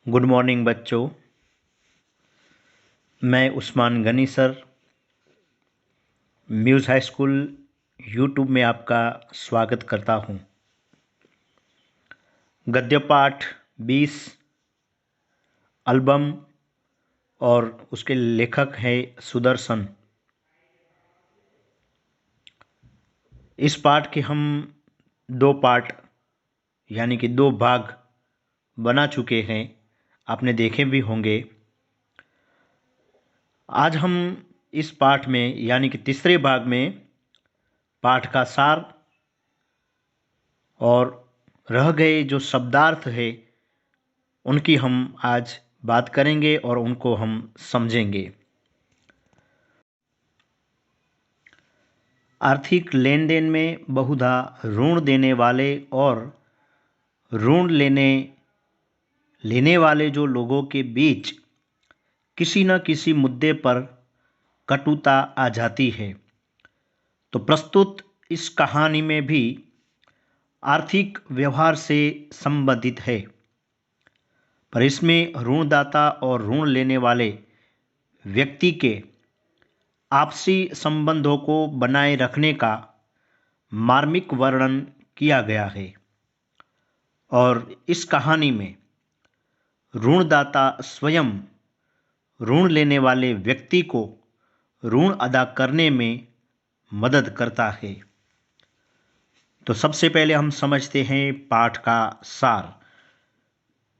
Good morning बच्चों। मैं Usman Ghani sir Muse high school YouTube में आपका स्वागत करता हूं। गद्य पाठ 20 एल्बम और उसके लेखक हैं सुदर्शन। इस पाठ के हम 2 पार्ट यानी कि 2 भाग बना चुके हैं, आपने देखे भी होंगे। आज हम इस पाठ में यानी कि तीसरे भाग में पाठ का सार और रह गए जो शब्दार्थ है उनकी हम आज बात करेंगे और उनको हम समझेंगे। आर्थिक लेन देन में बहुधा ऋण देने वाले और ऋण लेने वाले जो लोगों के बीच किसी न किसी मुद्दे पर कटुता आ जाती है। तो प्रस्तुत इस कहानी में भी आर्थिक व्यवहार से संबंधित है, पर इसमें ऋणदाता और ऋण लेने वाले व्यक्ति के आपसी संबंधों को बनाए रखने का मार्मिक वर्णन किया गया है। और इस कहानी में ऋणदाता स्वयं ऋण लेने वाले व्यक्ति को ऋण अदा करने में मदद करता है। तो सबसे पहले हम समझते हैं पाठ का सार।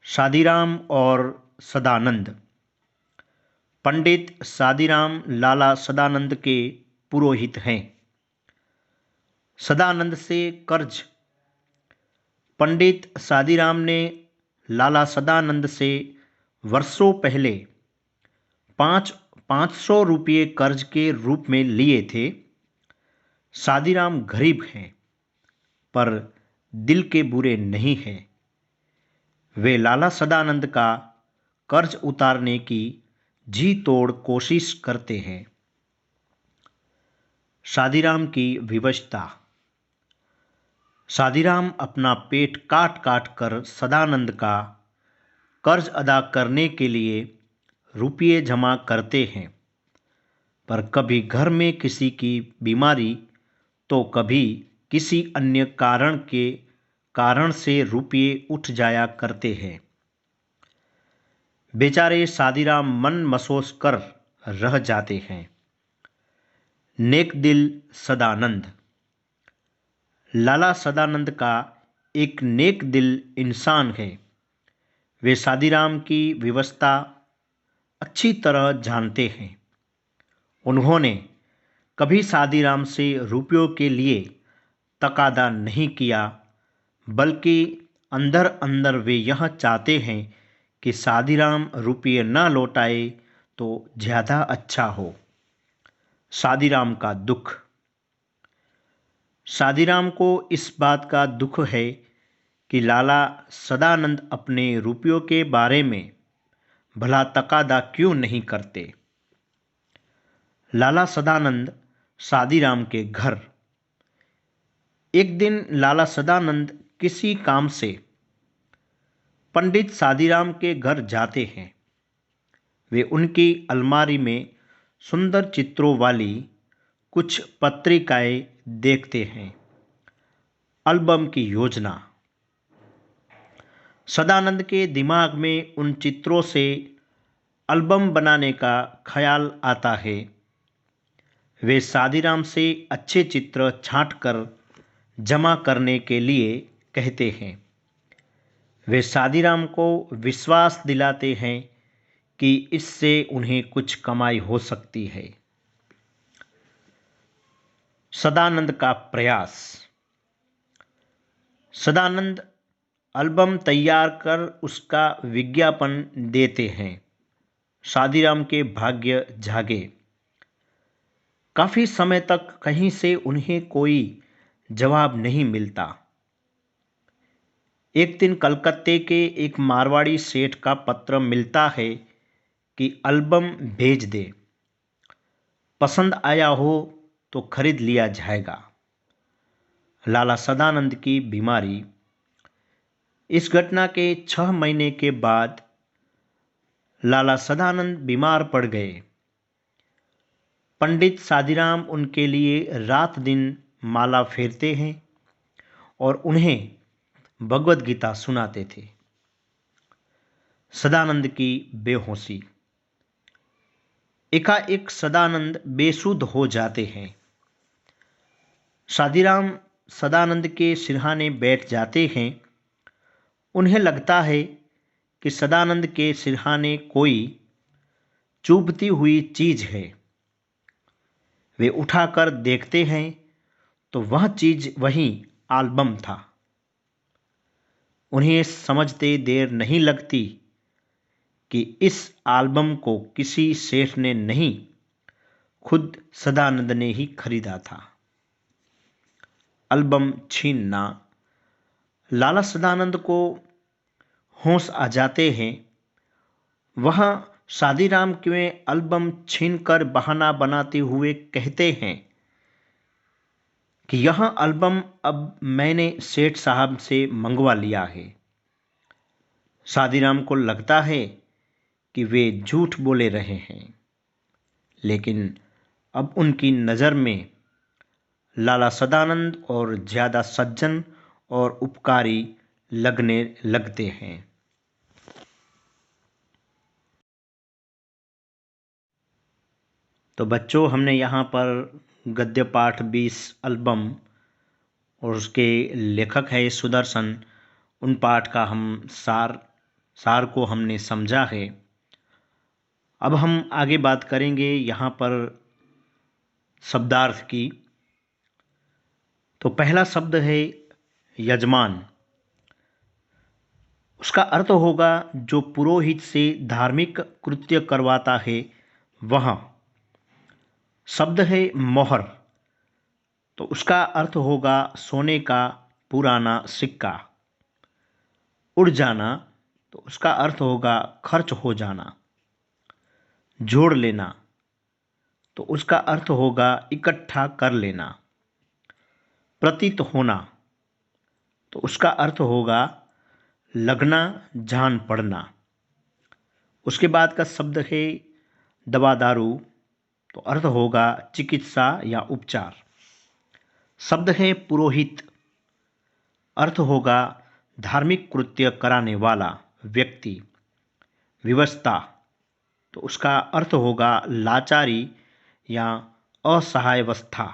शादीराम और सदानंद। पंडित शादीराम लाला सदानंद के पुरोहित हैं। सदानंद से कर्ज। पंडित शादीराम ने लाला सदानंद से वर्षों पहले 500 रुपये कर्ज के रूप में लिए थे। शादीराम गरीब हैं पर दिल के बुरे नहीं हैं। वे लाला सदानंद का कर्ज उतारने की जी तोड़ कोशिश करते हैं। शादीराम की विवशता। शादीराम अपना पेट काट काट कर सदानंद का कर्ज अदा करने के लिए रुपये जमा करते हैं, पर कभी घर में किसी की बीमारी तो कभी किसी अन्य कारण से रुपये उठ जाया करते हैं। बेचारे शादीराम मन मसोस कर रह जाते हैं। नेक दिल सदानंद। लाला सदानंद का एक नेक दिल इंसान है। वे शादीराम की व्यवस्था अच्छी तरह जानते हैं। उन्होंने कभी शादीराम से रुपयों के लिए तकादा नहीं किया, बल्कि अंदर अंदर वे यह चाहते हैं कि शादीराम रुपये न लौटाए तो ज़्यादा अच्छा हो। शादीराम का दुख। शादीराम को इस बात का दुख है कि लाला सदानंद अपने रुपयों के बारे में भला तकादा क्यों नहीं करते। लाला सदानंद शादीराम के घर। एक दिन लाला सदानंद किसी काम से पंडित शादीराम के घर जाते हैं। वे उनकी अलमारी में सुंदर चित्रों वाली कुछ पत्रिकाएं देखते हैं। एल्बम की योजना। सदानंद के दिमाग में उन चित्रों से एल्बम बनाने का ख्याल आता है। वे शादीराम से अच्छे चित्र छांटकर जमा करने के लिए कहते हैं। वे शादीराम को विश्वास दिलाते हैं कि इससे उन्हें कुछ कमाई हो सकती है। सदानंद का प्रयास। सदानंद एल्बम तैयार कर उसका विज्ञापन देते हैं। शादीराम के भाग्य जागे। काफी समय तक कहीं से उन्हें कोई जवाब नहीं मिलता। एक दिन कलकत्ते के एक मारवाड़ी सेठ का पत्र मिलता है कि एल्बम भेज दे, पसंद आया हो तो खरीद लिया जाएगा। लाला सदानंद की बीमारी। इस घटना के 6 महीने के बाद लाला सदानंद बीमार पड़ गए। पंडित सादीराम उनके लिए रात दिन माला फेरते हैं और उन्हें भगवत गीता सुनाते थे। सदानंद की बेहोशी। एकाएक सदानंद बेसुध हो जाते हैं। सादीराम सदानंद के सिरहाने बैठ जाते हैं। उन्हें लगता है कि सदानंद के सिरहाने कोई चुभती हुई चीज है। वे उठाकर देखते हैं तो वह चीज वही एल्बम था। उन्हें समझते देर नहीं लगती कि इस एल्बम को किसी सेठ ने नहीं, खुद सदानंद ने ही खरीदा था। एल्बम छीनना। लाला सदानंद को होश आ जाते हैं। वह सादीराम के एल्बम छीनकर बहाना बनाते हुए कहते हैं कि यह एल्बम अब मैंने सेठ साहब से मंगवा लिया है। सादीराम को लगता है कि वे झूठ बोले रहे हैं, लेकिन अब उनकी नज़र में लाला सदानंद और ज़्यादा सज्जन और उपकारी लगने लगते हैं। तो बच्चों, हमने यहाँ पर गद्य पाठ 20 एल्बम और उसके लेखक है सुदर्शन, उन पाठ का हम सार को हमने समझा है। अब हम आगे बात करेंगे यहाँ पर शब्दार्थ की। तो पहला शब्द है यजमान। उसका अर्थ होगा जो पुरोहित से धार्मिक कृत्य करवाता है वह। शब्द है मोहर। तो उसका अर्थ होगा सोने का पुराना सिक्का। उड़ जाना। तो उसका अर्थ होगा खर्च हो जाना। जोड़ लेना। तो उसका अर्थ होगा इकट्ठा कर लेना। प्रतीत होना। तो उसका अर्थ होगा लगना, जान पड़ना। उसके बाद का शब्द है दवा दारू। तो अर्थ होगा चिकित्सा या उपचार। शब्द है पुरोहित। अर्थ होगा धार्मिक कृत्य कराने वाला व्यक्ति। विवशता। तो उसका अर्थ होगा लाचारी या असहायावस्था।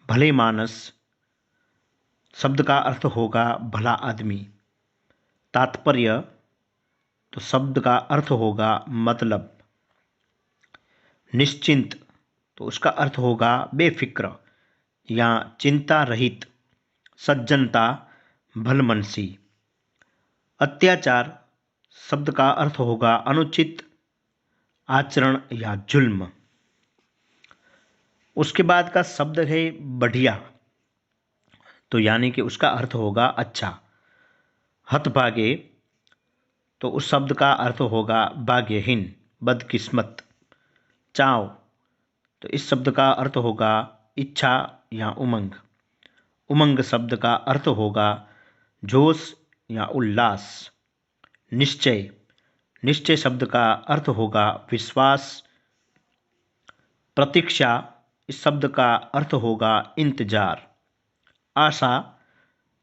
भले मानस। शब्द का अर्थ होगा भला आदमी। तात्पर्य। तो शब्द का अर्थ होगा मतलब। निश्चिंत। तो उसका अर्थ होगा बेफिक्र या चिंता रहित। सज्जनता, भलमनसी। अत्याचार। शब्द का अर्थ होगा अनुचित आचरण या जुल्म। उसके बाद का शब्द है बढ़िया। तो यानी कि उसका अर्थ होगा अच्छा। हतभागे। तो उस शब्द का अर्थ होगा भाग्यहीन, बदकिस्मत। चाव। तो इस शब्द का अर्थ होगा इच्छा या उमंग। उमंग शब्द का अर्थ होगा जोश या उल्लास। निश्चय। निश्चय शब्द का अर्थ होगा विश्वास। प्रतीक्षा। इस शब्द का अर्थ होगा इंतजार। आशा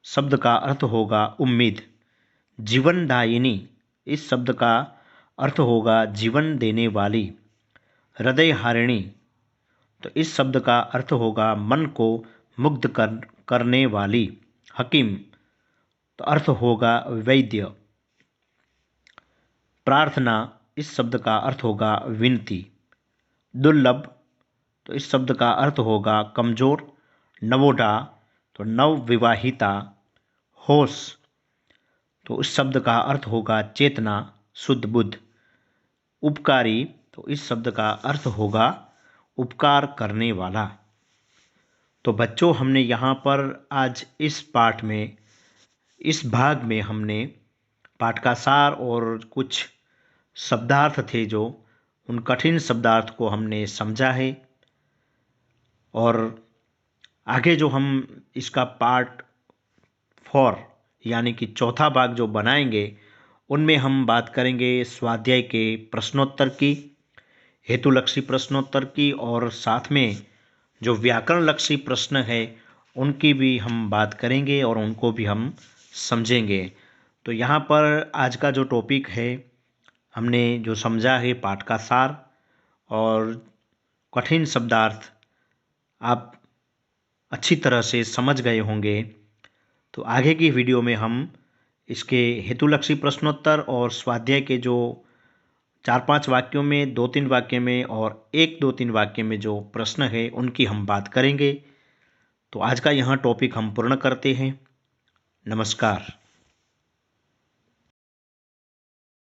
शब्द का अर्थ होगा उम्मीद। जीवनदायिनी। इस शब्द का अर्थ होगा जीवन देने वाली। हृदयहारिणी। तो इस शब्द का अर्थ होगा मन को मुग्ध करने वाली। हकीम। तो अर्थ होगा वैद्य। प्रार्थना। इस शब्द का अर्थ होगा विनती। दुर्लभ। तो इस शब्द का अर्थ होगा कमजोर। नवोढा। तो नवविवाहिता। होश। तो इस शब्द का अर्थ होगा चेतना, शुद्ध बुद्ध। उपकारी। तो इस शब्द का अर्थ होगा उपकार करने वाला। तो बच्चों, हमने यहाँ पर आज इस पाठ में, इस भाग में हमने पाठ का सार और कुछ शब्दार्थ थे जो उन कठिन शब्दार्थ को हमने समझा है। और आगे जो हम इसका पार्ट 4 यानी कि चौथा भाग जो बनाएंगे उनमें हम बात करेंगे स्वाध्याय के प्रश्नोत्तर की, हेतुलक्षी प्रश्नोत्तर की, और साथ में जो व्याकरण लक्षी प्रश्न है उनकी भी हम बात करेंगे और उनको भी हम समझेंगे। तो यहाँ पर आज का जो टॉपिक है हमने जो समझा है पाठ का सार और कठिन शब्दार्थ आप अच्छी तरह से समझ गए होंगे। तो आगे की वीडियो में हम इसके हेतुलक्षी प्रश्नोत्तर और स्वाध्याय के जो 4-5 वाक्यों में, 2-3 वाक्य में और 1-2-3 वाक्य में जो प्रश्न है उनकी हम बात करेंगे। तो आज का यहाँ टॉपिक हम पूर्ण करते हैं। नमस्कार।